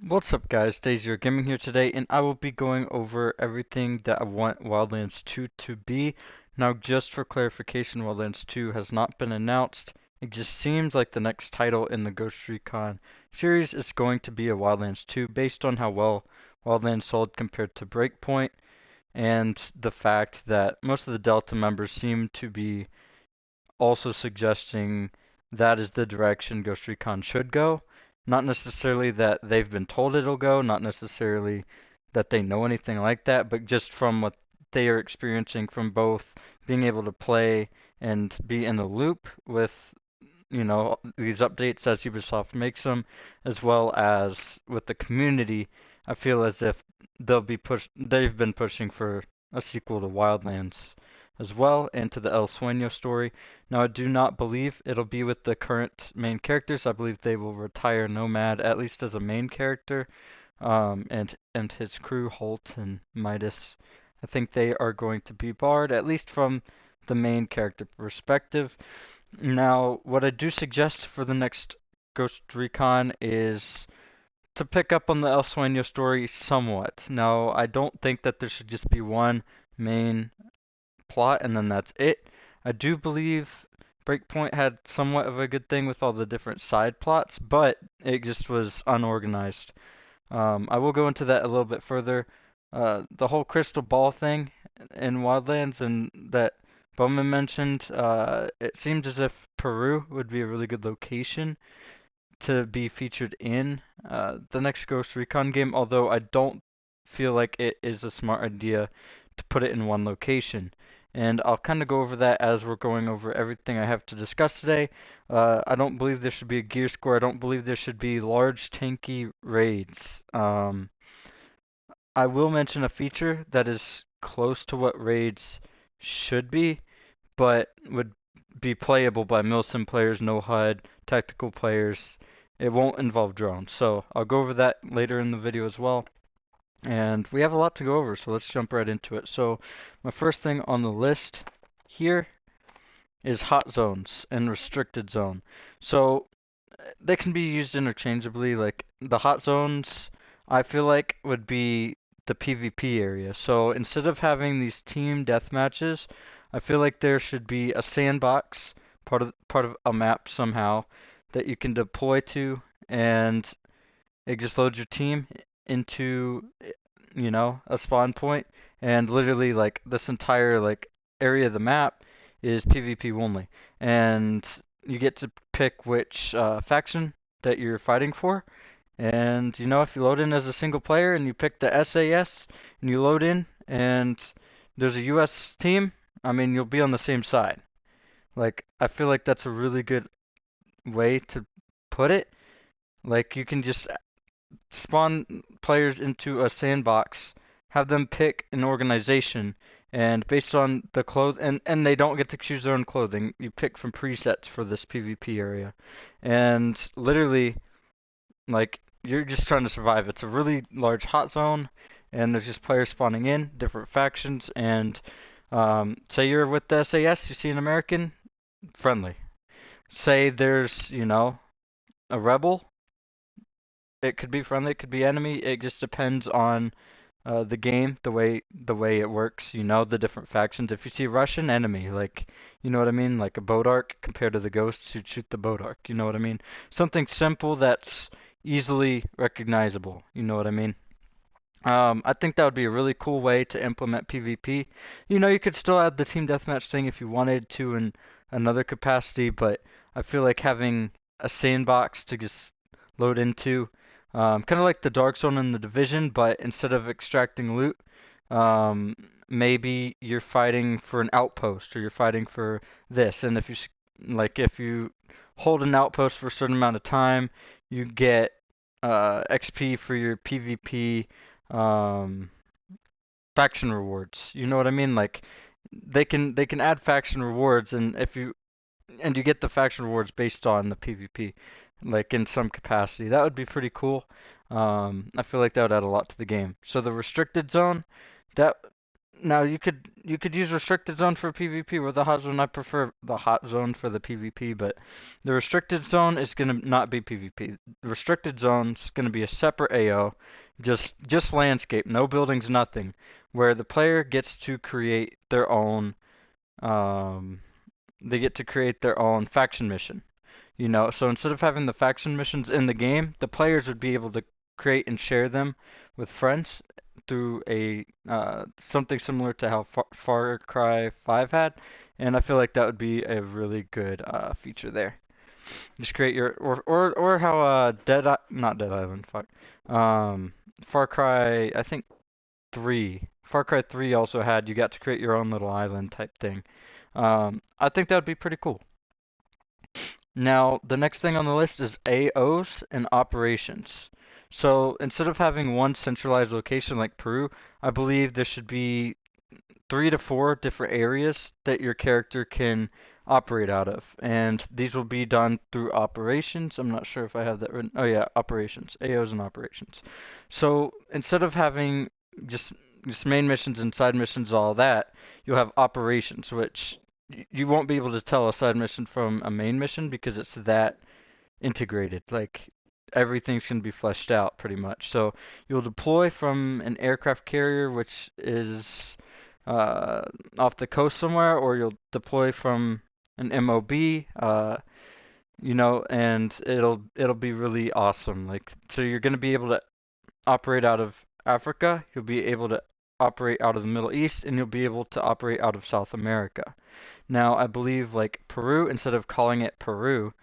What's up guys, Daisy Gaming here today, and I will be going over everything that I want Wildlands 2 to be. Now just for clarification, Wildlands 2 has not been announced. It just seems like the next title in the Ghost Recon series is going to be a Wildlands 2 based on how well Wildlands sold compared to Breakpoint, and the fact that most of the Delta members seem to be also suggesting that is the direction Ghost Recon should go. Not necessarily that they've been told it'll go, not necessarily that they know anything like that, but just from what they are experiencing from both being able to play and be in the loop with, these updates as Ubisoft makes them, as well as with the community. I feel as if they've been pushing for a sequel to Wildlands as well, and to the El Sueno story. Now, I do not believe it'll be with the current main characters. I believe they will retire Nomad, at least as a main character, and his crew, Holt and Midas. I think they are going to be barred, at least from the main character perspective. Now, what I do suggest for the next Ghost Recon is to pick up on the El Sueño story somewhat. Now, I don't think that there should just be one main plot and then that's it. I do believe Breakpoint had somewhat of a good thing with all the different side plots, but it just was unorganized. I will go into that a little bit further. The whole crystal ball thing in Wildlands and that Bowman mentioned, it seems as if Peru would be a really good location to be featured in the next Ghost Recon game, although I don't feel like it is a smart idea to put it in one location. And I'll kind of go over that as we're going over everything I have to discuss today. I don't believe there should be a gear score. I don't believe there should be large tanky raids. I will mention a feature that is close to what raids should be, but would be playable by milsim players, no HUD, tactical players. It won't involve drones. So I'll go over that later in the video as well. And we have a lot to go over, so let's jump right into it. So my first thing on the list here is hot zones and restricted zone. So they can be used interchangeably. Like the hot zones, I feel like would be the PvP area. So instead of having these team death matches, I feel like there should be a sandbox, part of a map somehow that you can deploy to, and it just loads your team into, a spawn point, and literally like this entire like area of the map is PvP only, and you get to pick which faction that you're fighting for. And if you load in as a single player and you pick the SAS and you load in and there's a US team, I mean you'll be on the same side. Like I feel like that's a really good way to put it. Like you can just spawn players into a sandbox, have them pick an organization, and based on the and they don't get to choose their own clothing. You pick from presets for this PvP area, and literally, like you're just trying to survive. It's a really large hot zone, and there's just players spawning in different factions. And say you're with the SAS, you see an American, friendly. Say there's a rebel, it could be friendly, it could be enemy. It just depends on the game, the way it works. The different factions. If you see Russian enemy, like you know what I mean, like a Bodark compared to the ghosts, you'd shoot the Bodark. You know what I mean? Something simple that's easily recognizable. You know what I mean? I think that would be a really cool way to implement PvP. You could still add the team deathmatch thing if you wanted to in another capacity, but I feel like having a sandbox to just load into, kind of like the Dark Zone in the Division, but instead of extracting loot, maybe you're fighting for an outpost or you're fighting for this, and if you hold an outpost for a certain amount of time, you get XP for your PvP um, faction rewards. You know what I mean? Like they can add faction rewards, and you get the faction rewards based on the PvP, like in some capacity. That would be pretty cool. I feel like that would add a lot to the game. So the restricted zone, that Now you could use restricted zone for PvP or the hot zone. I prefer the hot zone for the PvP, but the restricted zone is gonna not be PvP. The restricted zone's gonna be a separate AO, just landscape, no buildings, nothing, where the player gets to create their own um they get to create their own faction mission. You know, so instead of having the faction missions in the game, the players would be able to create and share them with friends through a something similar to how Far Cry 5 had, and I feel like that would be a really good feature there. Just create your or how not Dead Island, fuck. Far Cry, I think 3. Far Cry 3 also had you got to create your own little island type thing. I think that would be pretty cool. Now, the next thing on the list is AOs and operations. So instead of having one centralized location like Peru, I believe there should be 3 to 4 different areas that your character can operate out of. And these will be done through operations. I'm not sure if I have that written. Oh yeah, operations. AOs and operations. So instead of having just just main missions and side missions, all that, you'll have operations, which you won't be able to tell a side mission from a main mission because it's that integrated. Like everything's going to be fleshed out pretty much. So you'll deploy from an aircraft carrier, which is uh, off the coast somewhere, or you'll deploy from an MOB. You know, and it'll be really awesome. Like so, you're going to be able to operate out of Africa. You'll be able to operate out of the Middle East, and you'll be able to operate out of South America. Now, I believe like Peru, instead of calling it Peru,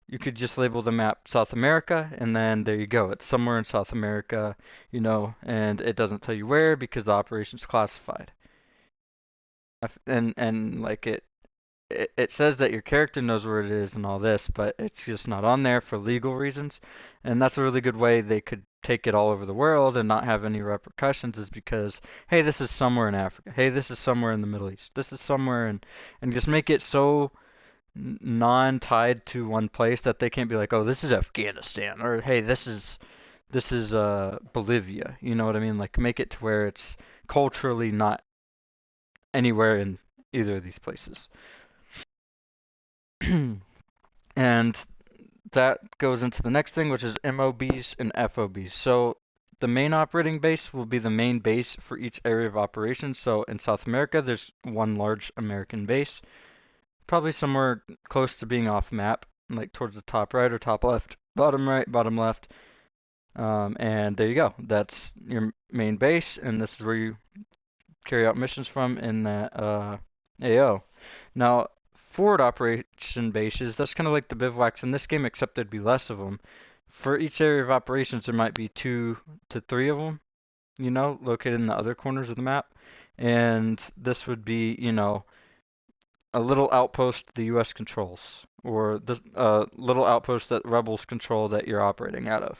you could just label the map South America, and then there you go. It's somewhere in South America, you know, and it doesn't tell you where because the operation's classified. And like it says that your character knows where it is and all this, but it's just not on there for legal reasons. And that's a really good way they could take it all over the world and not have any repercussions is because, hey, this is somewhere in Africa. Hey, this is somewhere in the Middle East. This is somewhere in, and just make it so non-tied to one place that they can't be like, oh, this is Afghanistan, or hey, this is Bolivia. You know what I mean? Like make it to where it's culturally not anywhere in either of these places. And that goes into the next thing, which is MOBs and FOBs. So the main operating base will be the main base for each area of operations. So in South America, there's one large American base, probably somewhere close to being off map, like towards the top right or top left, bottom right, bottom left. And there you go. That's your main base, and this is where you carry out missions from in that AO. Now, forward operation bases, that's kind of like the bivouacs in this game, except there'd be less of them. For each area of operations, there might be 2 to 3 of them, you know, located in the other corners of the map. And this would be, you know, a little outpost the U.S. controls, or the little outpost that rebels control that you're operating out of.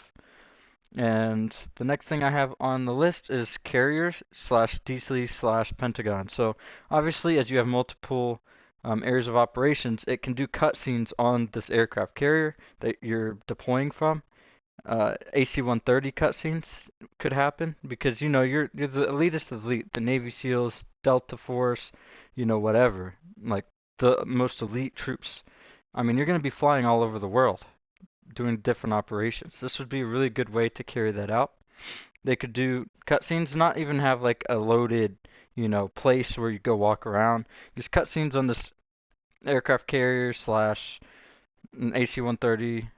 And the next thing I have on the list is carriers slash DC slash Pentagon. So obviously, as you have multiple areas of operations, it can do cutscenes on this aircraft carrier that you're deploying from. AC-130 cutscenes could happen because you know you're the elitist of the elite, the Navy SEALs, Delta Force, you know whatever, like the most elite troops. I mean, you're going to be flying all over the world doing different operations. This would be a really good way to carry that out. They could do cutscenes, not even have like a loaded, you know, place where you go walk around. Just cutscenes on this aircraft carrier slash AC-130,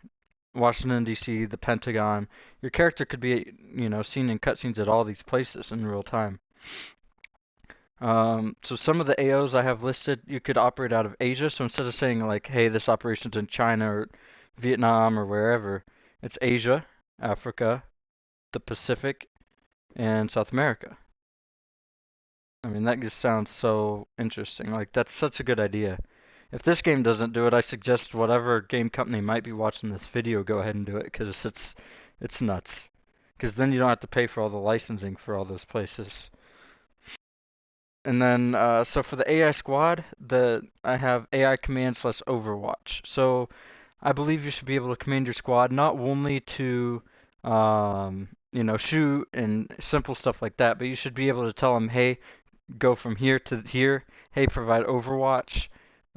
Washington D.C., the Pentagon. Your character could be, you know, seen in cutscenes at all these places in real time. So some of the AOs I have listed, you could operate out of Asia. So instead of saying like, hey, this operation's in China or Vietnam or wherever, it's Asia, Africa, the Pacific, and South America. I mean, that just sounds so interesting. Like, that's such a good idea. If this game doesn't do it, I suggest whatever game company might be watching this video go ahead and do it, because it's nuts. Because then you don't have to pay for all the licensing for all those places. And then, so for the AI squad, I have AI command slash Overwatch. So I believe you should be able to command your squad not only to, you know, shoot and simple stuff like that, but you should be able to tell them, hey, go from here to here. Hey, provide Overwatch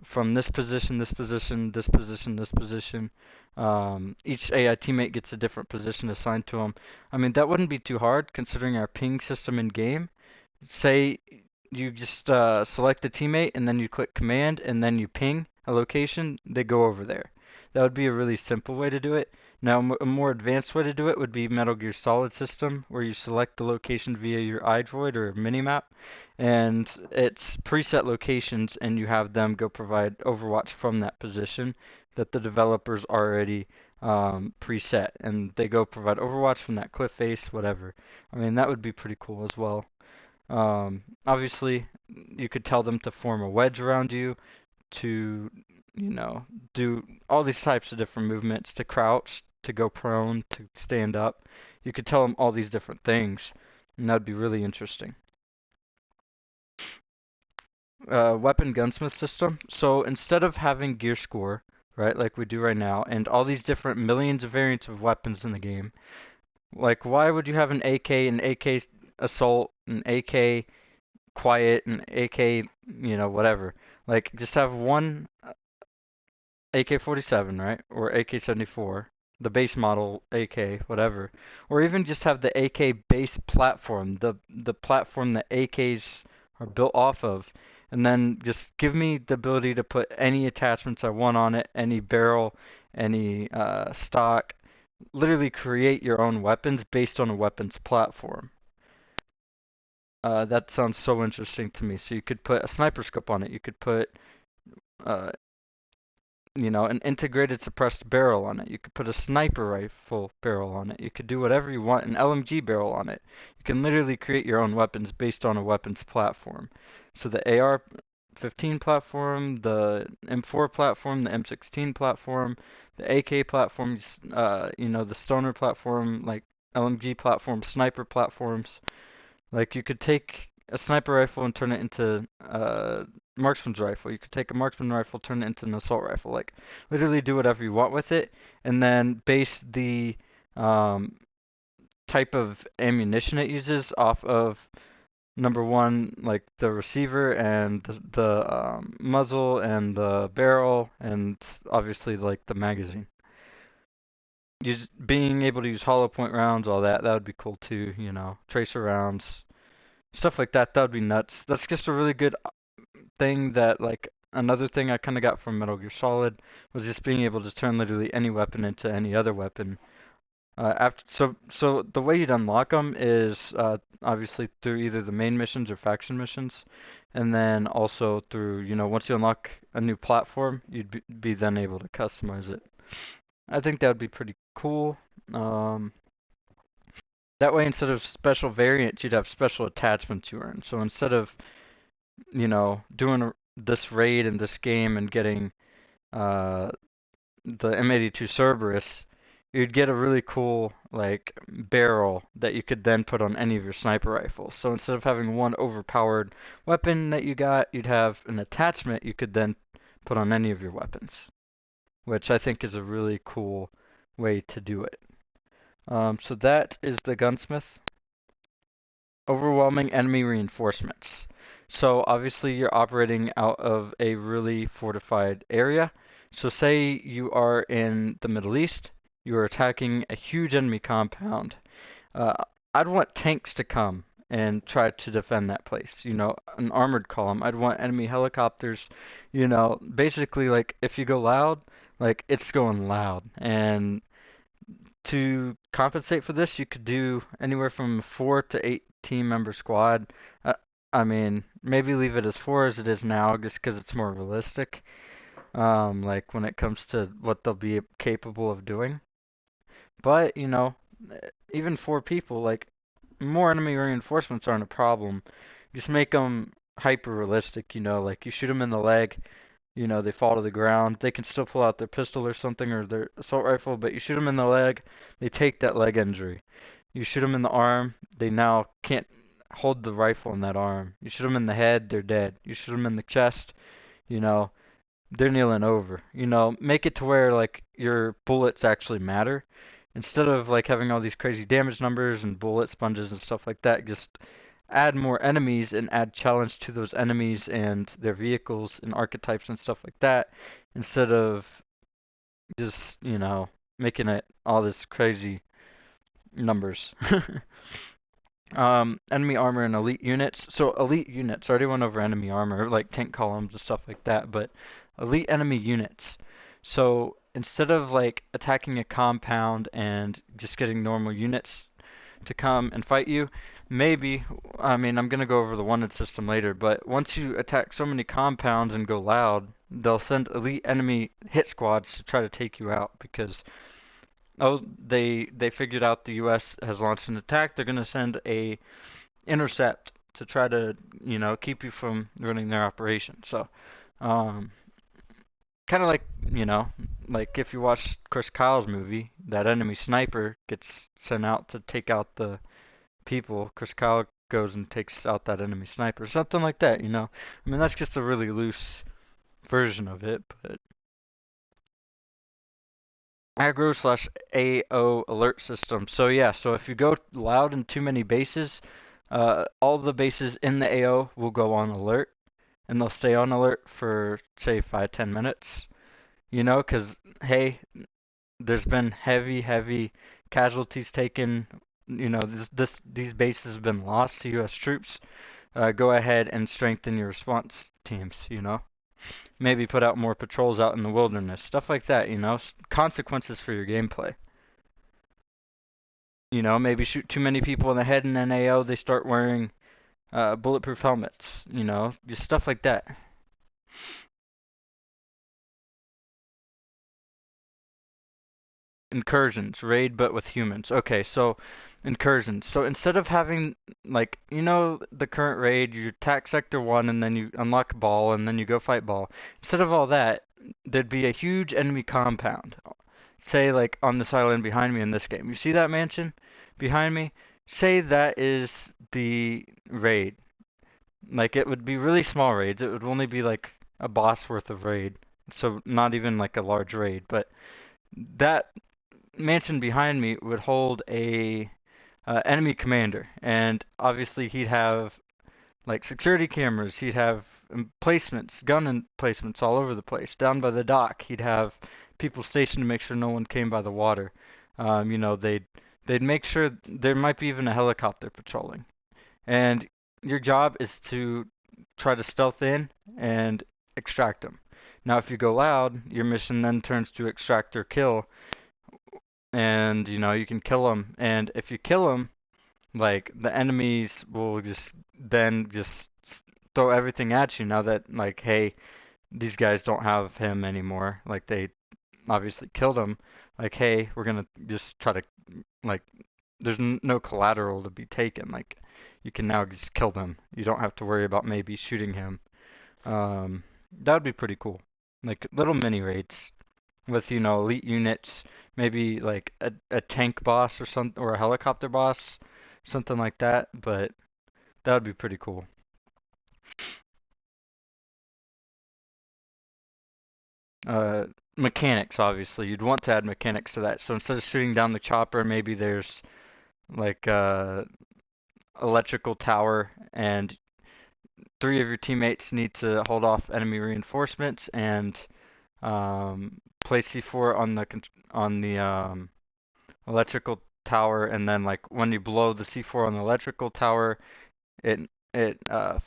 from this position, this position, this position, this position. Each AI teammate gets a different position assigned to them. I mean, that wouldn't be too hard considering our ping system in game. Say you just select a teammate and then you click command and then you ping a location, they go over there. That would be a really simple way to do it. Now, a more advanced way to do it would be Metal Gear Solid system, where you select the location via your iDroid or minimap, and it's preset locations, and you have them go provide Overwatch from that position that the developers already preset, and they go provide Overwatch from that cliff face, whatever. I mean, that would be pretty cool as well. Obviously, you could tell them to form a wedge around you, to, you know, do all these types of different movements, to crouch, to go prone, to stand up. You could tell them all these different things, and that'd be really interesting. Weapon gunsmith system. So instead of having gear score, right, like we do right now, and all these different millions of variants of weapons in the game, like why would you have an AK assault, an AK quiet, an AK, whatever? Like just have one AK-47, right? Or AK-74, the base model AK, whatever. Or even just have the AK base platform, the platform that AKs are built off of, and then just give me the ability to put any attachments I want on it, any barrel, any stock. Literally create your own weapons based on a weapons platform. That sounds so interesting to me. So you could put a sniper scope on it. You could put uh, an integrated suppressed barrel on it. You could put a sniper rifle barrel on it. You could do whatever you want, an LMG barrel on it. You can literally create your own weapons based on a weapons platform. So the AR-15 platform, the M4 platform, the M16 platform, the AK platforms, the stoner platform, like LMG platform, sniper platforms. Like you could take a sniper rifle and turn it into a marksman's rifle. You could take a marksman rifle, turn it into an assault rifle. Like literally do whatever you want with it, and then base the um, type of ammunition it uses off of number one, like the receiver and the muzzle and the barrel, and obviously like the magazine. Being able to use hollow point rounds, all that would be cool too. Tracer rounds, stuff like that. That would be nuts. That's just a really good thing that, like, another thing I kind of got from Metal Gear Solid was just being able to turn literally any weapon into any other weapon. So the way you'd unlock them is obviously through either the main missions or faction missions, and then also through, once you unlock a new platform, you'd be then able to customize it. I think that would be pretty cool. Um, that way, instead of special variants, you'd have special attachments you earn. So instead of doing this raid in this game and getting uh, the M82 Cerberus, you'd get a really cool like barrel that you could then put on any of your sniper rifles. So instead of having one overpowered weapon that you got, you'd have an attachment you could then put on any of your weapons, which I think is a really cool way to do it. So that is the gunsmith. Overwhelming enemy reinforcements. So obviously you're operating out of a really fortified area. So say you are in the Middle East, you are attacking a huge enemy compound. Uh, I'd want tanks to come and try to defend that place. An armored column. I'd want enemy helicopters. Basically like if you go loud, like it's going loud. And to compensate for this, you could do anywhere from 4 to 8 team member squad. I mean, maybe leave it as 4 as it is now, just because it's more realistic. Like when it comes to what they'll be capable of doing. But even 4 people, like more enemy reinforcements aren't a problem. Just make them hyper realistic. Like you shoot them in the leg, they fall to the ground. They can still pull out their pistol or something or their assault rifle, but you shoot them in the leg, they take that leg injury. You shoot them in the arm, they now can't hold the rifle in that arm. You shoot them in the head, they're dead. You shoot them in the chest, you know, they're kneeling over. Make it to where like your bullets actually matter. Instead of like having all these crazy damage numbers and bullet sponges and stuff like that, just add more enemies and add challenge to those enemies and their vehicles and archetypes and stuff like that, instead of just, making it all this crazy numbers. Enemy armor and elite units. So elite units, I already went over enemy armor, like tank columns and stuff like that, but elite enemy units. So instead of like attacking a compound and just getting normal units to come and fight you, maybe, I mean, I'm gonna go over the wanted system later, but once you attack so many compounds and go loud, they'll send elite enemy hit squads to try to take you out because they figured out the U.S. has launched an attack. They're gonna send a intercept to try to, keep you from running their operation. So, um, kind of like, like if you watch Chris Kyle's movie, that enemy sniper gets sent out to take out the people. Chris Kyle goes and takes out that enemy sniper, something like that. I mean, that's just a really loose version of it, but aggro slash AO alert system. So yeah, so if you go loud in too many bases, all the bases in the AO will go on alert, and they'll stay on alert for say 5-10 minutes. Because hey, there's been heavy casualties taken. These bases have been lost to U.S. troops. Go ahead and strengthen your response teams. Maybe put out more patrols out in the wilderness, stuff like that. Consequences for your gameplay. Maybe shoot too many people in the head in NAO, they start wearing bulletproof helmets. Just stuff like that. Incursions, raid but with humans. Okay, so incursions. So instead of having like the current raid, you attack sector 1 and then you unlock ball and then you go fight ball. Instead of all that, there'd be a huge enemy compound. Say like on this island behind me in this game. You see that mansion behind me? Say that is the raid. Like it would be really small raids. It would only be like a boss worth of raid. So not even like a large raid, but that mansion behind me would hold a enemy commander, and obviously he'd have like security cameras, he'd have emplacements, gun emplacements all over the place. Down by the dock, he'd have people stationed to make sure no one came by the water. They'd make sure there might be even a helicopter patrolling, and your job is to try to stealth in and extract them. Now, if you go loud, your mission then turns to extract or kill, and you can kill them. And if you kill them, like the enemies will just throw everything at you. Now that like, hey, these guys don't have him anymore. Like they obviously killed him. Like, hey, we're gonna just try to like. There's no collateral to be taken. Like, you can now just kill them. You don't have to worry about maybe shooting him. That would be pretty cool. Like little mini raids with elite units, maybe like a tank boss or a helicopter boss, something like that. But that would be pretty cool. Mechanics, obviously, you'd want to add mechanics to that. So instead of shooting down the chopper, maybe there's like a electrical tower, and 3 of your teammates need to hold off enemy reinforcements and place C4 on the electrical tower, and then like when you blow the C4 on the electrical tower, it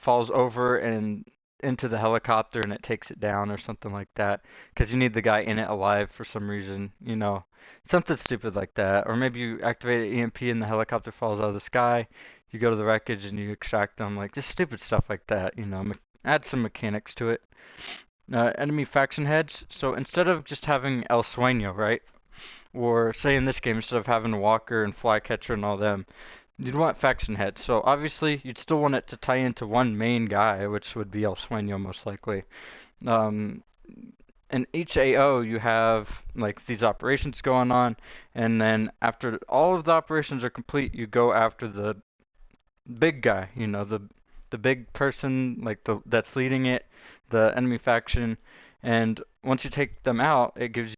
falls over and into the helicopter and it takes it down or something like that. Because you need the guy in it alive for some reason, something stupid like that. Or maybe you activate an EMP and the helicopter falls out of the sky. You go to the wreckage and you extract them, like just stupid stuff like that. Add some mechanics to it. Enemy faction heads. So instead of just having El Sueño, right? Or say in this game, instead of having Walker and Flycatcher and all them, you'd want faction heads. So obviously, you'd still want it to tie into one main guy, which would be El Sueño most likely. Um, in each AO, you have like these operations going on, and then after all of the operations are complete, you go after the big guy. The big person like that's leading it, the enemy faction, and once you take them out, it gives